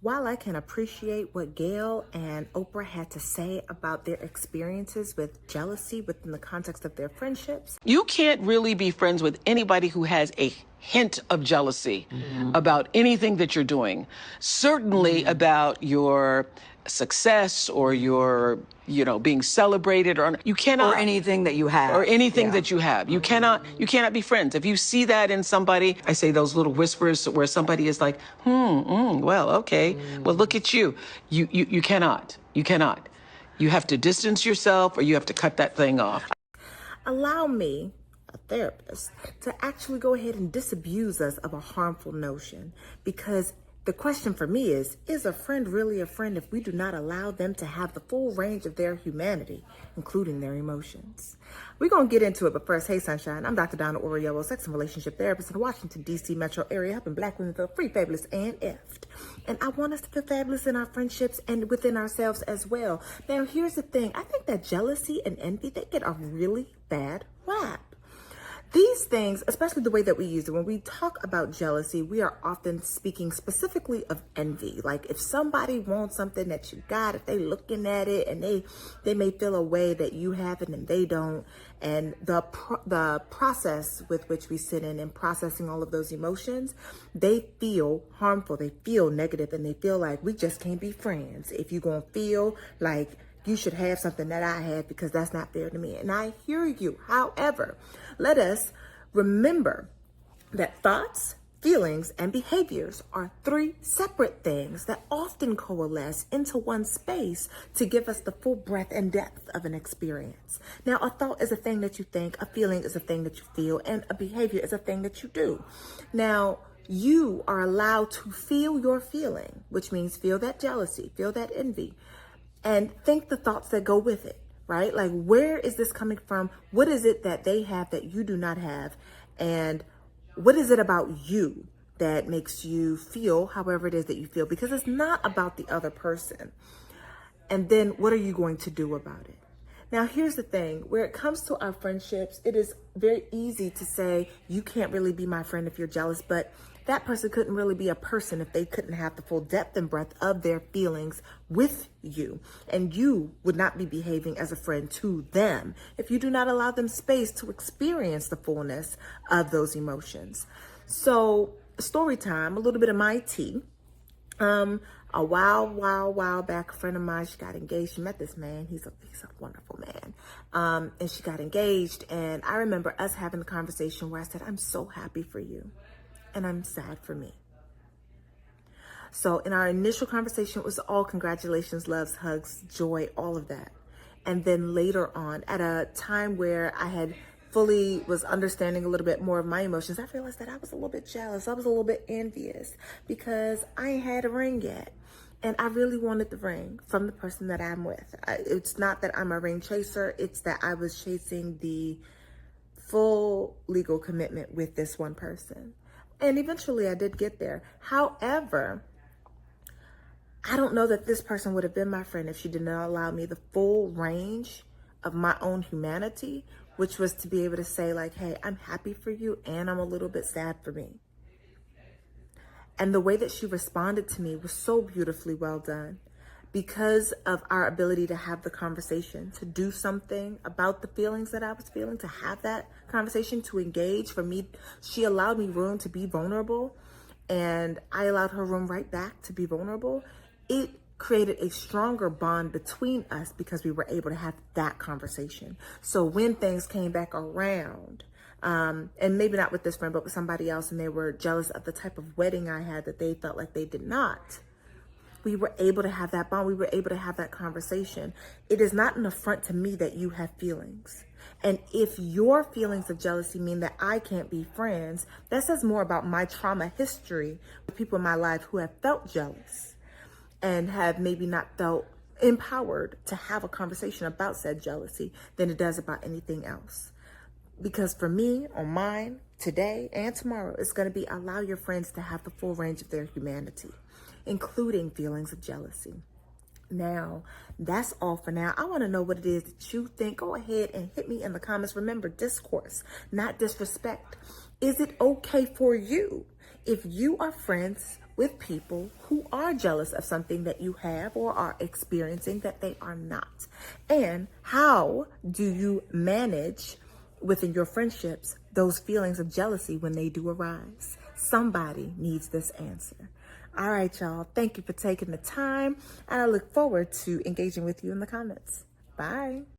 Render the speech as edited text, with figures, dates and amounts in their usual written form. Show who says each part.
Speaker 1: While I can appreciate what Gayle and Oprah had to say about their experiences with jealousy within the context of their friendships,
Speaker 2: you can't really be friends with anybody who has a hint of jealousy about anything that you're doing. Certainly about your success or your, being celebrated, or you cannot.
Speaker 3: Or anything that you have.
Speaker 2: Or anything that you have. You cannot be friends. If you see that in somebody, I say those little whispers where somebody is like, well, okay. Well, look at you. You cannot. You cannot. You have to distance yourself, or you have to cut that thing off.
Speaker 1: allow me, a therapist, to actually go ahead and disabuse us of a harmful notion. Because the question for me is a friend really a friend if we do not allow them to have the full range of their humanity, including their emotions? We're going to get into it, but first, hey sunshine, I'm Dr. Donna Oriello, sex and relationship therapist in the Washington, D.C. metro area, helping Black women feel free, fabulous, and effed. And I want us to feel fabulous in our friendships and within ourselves as well. Now, here's the thing. I think that jealousy and envy, they get a really bad rap. These things, especially the way that we use it, when we talk about jealousy, we are often speaking specifically of envy. Like if somebody wants something that you got, if they looking at it and they may feel a way that you have it and they don't. And the process with which we sit in and processing all of those emotions, they feel harmful, they feel negative, and they feel like we just can't be friends. If you're going to feel like you should have something that I have, because that's not fair to me. And I hear you. However, let us remember that thoughts, feelings, and behaviors are three separate things that often coalesce into one space to give us the full breadth and depth of an experience. Now, a thought is a thing that you think, a feeling is a thing that you feel, and a behavior is a thing that you do. Now, you are allowed to feel your feeling, which means feel that jealousy, feel that envy, and think the thoughts that go with it, right? Like, where is this coming from? What is it that they have that you do not have? And what is it about you that makes you feel however it is that you feel? Because it's not about the other person. And then what are you going to do about it? Now, here's the thing. Where it comes to our friendships, it is very easy to say, you can't really be my friend if you're jealous, but that person couldn't really be a person if they couldn't have the full depth and breadth of their feelings with you. And you would not be behaving as a friend to them if you do not allow them space to experience the fullness of those emotions. So, story time, a little bit of my tea. A while back, a friend of mine, she got engaged. She met this man. He's a wonderful man. And she got engaged. And I remember us having the conversation where I said, I'm so happy for you. And I'm sad for me. So in our initial conversation, it was all congratulations, loves, hugs, joy, all of that. And then later on, at a time where I had fully was understanding a little bit more of my emotions, I realized that I was a little bit jealous. I was a little bit envious because I ain't had a ring yet. And I really wanted the ring from the person that I'm with. It's not that I'm a ring chaser. It's that I was chasing the full legal commitment with this one person. And eventually I did get there. However, I don't know that this person would have been my friend if she did not allow me the full range of my own humanity, which was to be able to say like, hey, I'm happy for you and I'm a little bit sad for me. And the way that she responded to me was so beautifully well done. Because of our ability to have the conversation, to do something about the feelings that I was feeling, to have that conversation, to engage. For me, she allowed me room to be vulnerable, and I allowed her room right back to be vulnerable. It created a stronger bond between us because we were able to have that conversation. So when things came back around, and maybe not with this friend, but with somebody else, and they were jealous of the type of wedding I had that they felt like they did not, we were able to have that bond. We were able to have that conversation. It is not an affront to me that you have feelings. And if your feelings of jealousy mean that I can't be friends, that says more about my trauma history with people in my life who have felt jealous and have maybe not felt empowered to have a conversation about said jealousy than it does about anything else. Because for me, on mine, today and tomorrow, it's going to be allow your friends to have the full range of their humanity, including feelings of jealousy. Now, that's all for now. I want to know what it is that you think. Go ahead and hit me in the comments. Remember, discourse, not disrespect. Is it okay for you if you are friends with people who are jealous of something that you have or are experiencing that they are not? And how do you manage within your friendships those feelings of jealousy when they do arise? Somebody needs this answer. All right, y'all. Thank you for taking the time, and I look forward to engaging with you in the comments. Bye.